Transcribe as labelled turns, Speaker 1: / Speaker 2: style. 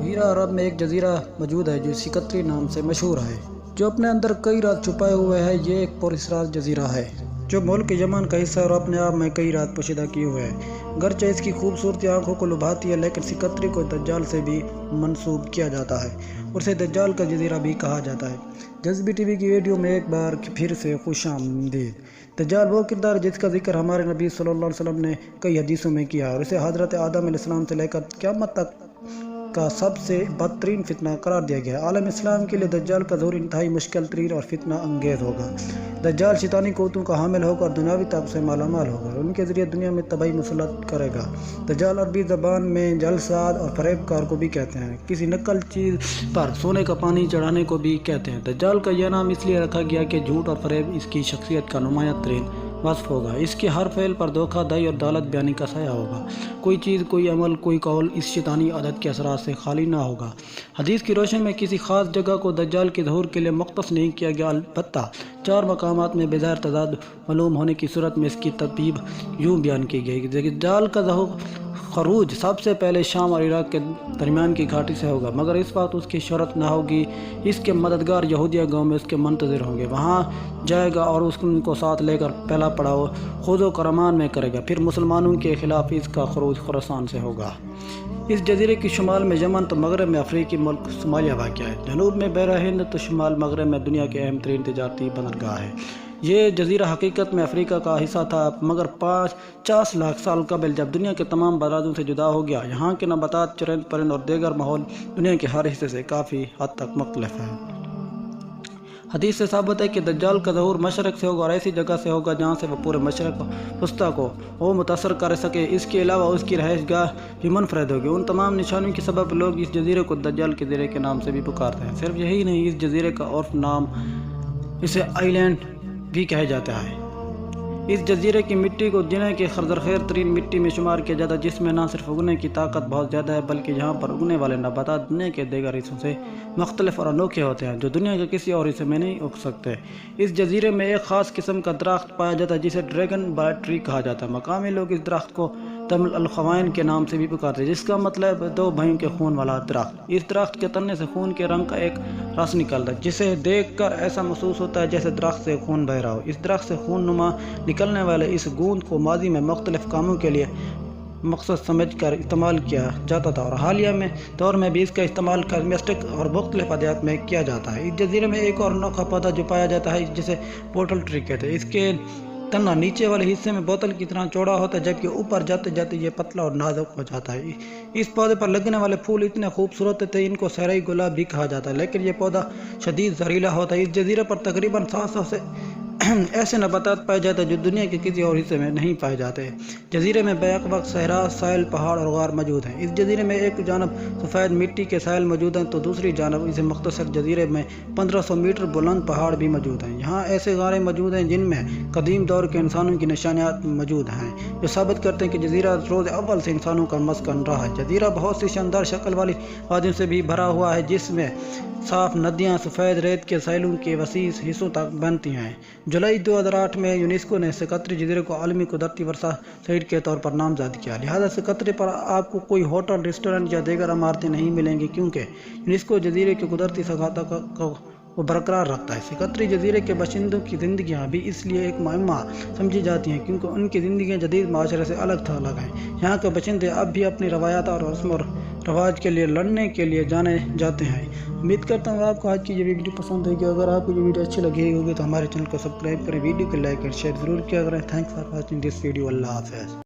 Speaker 1: جزیرہ عرب میں ایک جزیرہ موجود ہے جو سکتری نام سے مشہور ہے، جو اپنے اندر کئی راز چھپائے ہوئے ہے۔ یہ ایک پراسرار جزیرہ ہے جو ملک یمن کا حصہ ہے اور اپنے آپ میں کئی راز پوشیدہ کیے ہوئے ہے۔ گرچہ اس کی خوبصورتی آنکھوں کو لبھاتی ہے، لیکن سکتری کو دجال سے بھی منسوب کیا جاتا ہے اور اسے دجال کا جزیرہ بھی کہا جاتا ہے۔ جذبی ٹی وی کی ویڈیو میں ایک بار پھر سے خوش آمدید۔ دجال وہ کردار ہے جس کا ذکر ہمارے نبی صلی اللہ علیہ وسلم نے کئی حدیثوں میں کیا ہے اور اسے حضرت آدم علیہ السلام سے لے کر قیامت تک کا سب سے بدترین فتنہ قرار دیا گیا ہے۔ عالم اسلام کے لیے دجال کا ظہور انتہائی مشکل ترین اور فتنہ انگیز ہوگا۔ دجال شیطانی قوتوں کا حامل ہوگا اور دنیاوی طاقت سے مالا مال ہوگا اور ان کے ذریعے دنیا میں تباہی مسلط کرے گا۔ دجال عربی زبان میں جعلساز اور فریب کار کو بھی کہتے ہیں، کسی نقل چیز پر سونے کا پانی چڑھانے کو بھی کہتے ہیں۔ دجال کا یہ نام اس لیے رکھا گیا کہ جھوٹ اور فریب اس کی شخصیت کا نمایاں ترین وصف ہوگا۔ اس کے ہر فعل پر دھوکہ دہی اور دولت بیانی کا سایہ ہوگا۔ کوئی چیز، کوئی عمل، کوئی قول اس شیطانی عادت کے اثرات سے خالی نہ ہوگا۔ حدیث کی روشنی میں کسی خاص جگہ کو دجال کے ظہور کے لیے مختص نہیں کیا گیا، البتہ 4 مقامات میں بظاہر تضاد معلوم ہونے کی صورت میں اس کی ترتیب یوں بیان کی گئی کہ دجال کا خروج سب سے پہلے شام اور عراق کے درمیان کی گھاٹی سے ہوگا، مگر اس وقت اس کی شہرت نہ ہوگی۔ اس کے مددگار یہودیہ گاؤں میں اس کے منتظر ہوں گے، وہاں جائے گا اور ان کو ساتھ لے کر پہلا پڑاؤ خود و کرمان میں کرے گا، پھر مسلمانوں کے خلاف اس کا خروج خراسان سے ہوگا۔ اس جزیرے کے شمال میں یمن تو مغرب میں افریقی ملک صومالیہ واقع ہے، جنوب میں بحر ہند تو شمال مغرب میں دنیا کے اہم ترین تجارتی بندرگاہ ہے۔ یہ جزیرہ حقیقت میں افریقہ کا حصہ تھا، مگر 50 لاکھ سال قبل جب دنیا کے تمام برادوں سے جدا ہو گیا، یہاں کے نباتات، چرند پرند اور دیگر ماحول دنیا کے ہر حصے سے کافی حد تک مختلف ہے۔ حدیث سے ثابت ہے کہ دجال کا ظہور مشرق سے ہوگا اور ایسی جگہ سے ہوگا جہاں سے وہ پورے مشرق وسطیٰ کو وہ متاثر کر سکے۔ اس کے علاوہ اس کی رہائش گاہ بھی منفرد ہوگی۔ ان تمام نشانیوں کے سبب لوگ اس جزیرے کو دجال کے جزیرے کے نام سے بھی پکارتے ہیں۔ صرف یہی نہیں، اس جزیرے کا عرف نام اسے آئی لینڈ بھی کہا جاتا ہے۔ اس جزیرے کی مٹی کو دنیا کی زرخیز ترین مٹی میں شمار کیا جاتا ہے، جس میں نہ صرف اگنے کی طاقت بہت زیادہ ہے بلکہ یہاں پر اگنے والے نباتات دنیا کے دیگر حصوں سے مختلف اور انوکھے ہوتے ہیں جو دنیا کے کسی اور حصے میں نہیں اگ سکتے۔ اس جزیرے میں ایک خاص قسم کا درخت پایا جاتا ہے جسے ڈریگن برڈ ٹری کہا جاتا ہے۔ مقامی لوگ اس درخت کو تمل الخوائن کے نام سے بھی پکارتے ہیں، جس کا مطلب 2 بھائیوں کے خون والا درخت۔ اس درخت کے تنے سے خون کے رنگ کا ایک رس نکلتا ہے جسے دیکھ کر ایسا محسوس ہوتا ہے جیسے درخت سے خون بہہ رہا ہو۔ اس درخت سے خون نما نکلنے والے اس گوند کو ماضی میں مختلف کاموں کے لیے مقصد سمجھ کر استعمال کیا جاتا تھا اور حالیہ دور میں بھی اس کا استعمال کاسمیٹک اور مختلف ادویات میں کیا جاتا ہے۔ اس جزیرے میں ایک اور انوکھا پودا جو پایا جاتا ہے جسے بوٹل ٹری کہتے ہیں۔ اس کے تنا نیچے والے حصے میں بوتل کی طرح چوڑا ہوتا ہے جبکہ اوپر جاتے جاتے یہ پتلا اور نازک ہو جاتا ہے۔ اس پودے پر لگنے والے پھول اتنے خوبصورت تھے ان کو صحرائی گلاب بھی کہا جاتا ہے، لیکن یہ پودا شدید زہریلا ہوتا ہے۔ اس جزیرے پر تقریباً 700 سے ایسے نباتات پائے جاتے ہیں جو دنیا کے کسی اور حصے میں نہیں پائے جاتے۔ جزیرے میں بیک وقت صحرا، ساحل، پہاڑ اور غار موجود ہیں۔ اس جزیرے میں ایک جانب سفید مٹی کے ساحل موجود ہیں تو دوسری جانب اسے مختصر جزیرے میں 1500 میٹر بلند پہاڑ بھی موجود ہیں۔ یہاں ایسے غاریں موجود ہیں جن میں قدیم دور کے انسانوں کی نشانیات موجود ہیں جو ثابت کرتے ہیں کہ جزیرہ روز اول سے انسانوں کا مسکن رہا ہے۔ جزیرہ بہت سی شاندار شکل والی وادیوں سے بھی بھرا ہوا ہے جس میں صاف ندیاں سفید ریت کے ساحلوں کے وسیع حصوں تک بنتی ہیں۔ جولائی 2008 میں یونیسکو نے سکتری جزیرے کو عالمی قدرتی ورثہ سائٹ کے طور پر نامزد کیا، لہذا سکتری پر آپ کو کوئی ہوٹل، ریسٹورنٹ یا دیگر عمارتیں نہیں ملیں گی کیونکہ یونیسکو جزیرے کی قدرتی ثقافت کو برقرار رکھتا ہے۔ سکتری جزیرے کے باشندوں کی زندگیاں بھی اس لیے ایک معمہ سمجھی جاتی ہیں کیونکہ ان کی زندگیاں جدید معاشرے سے الگ تھلگ ہیں۔ یہاں کے باشندے اب بھی اپنی روایات اور رسم و رواج کے لیے لڑنے کے لیے جانے جاتے ہیں۔ امید کرتا ہوں آپ کو آج کی یہ ویڈیو پسند آئے گی۔ اگر آپ کو یہ ویڈیو اچھی لگی ہوگی تو ہمارے چینل کو سبسکرائب کریں، ویڈیو کو لائک اور شیئر ضرور کیا کریں۔ Thanks for watching this video. اللہ حافظ۔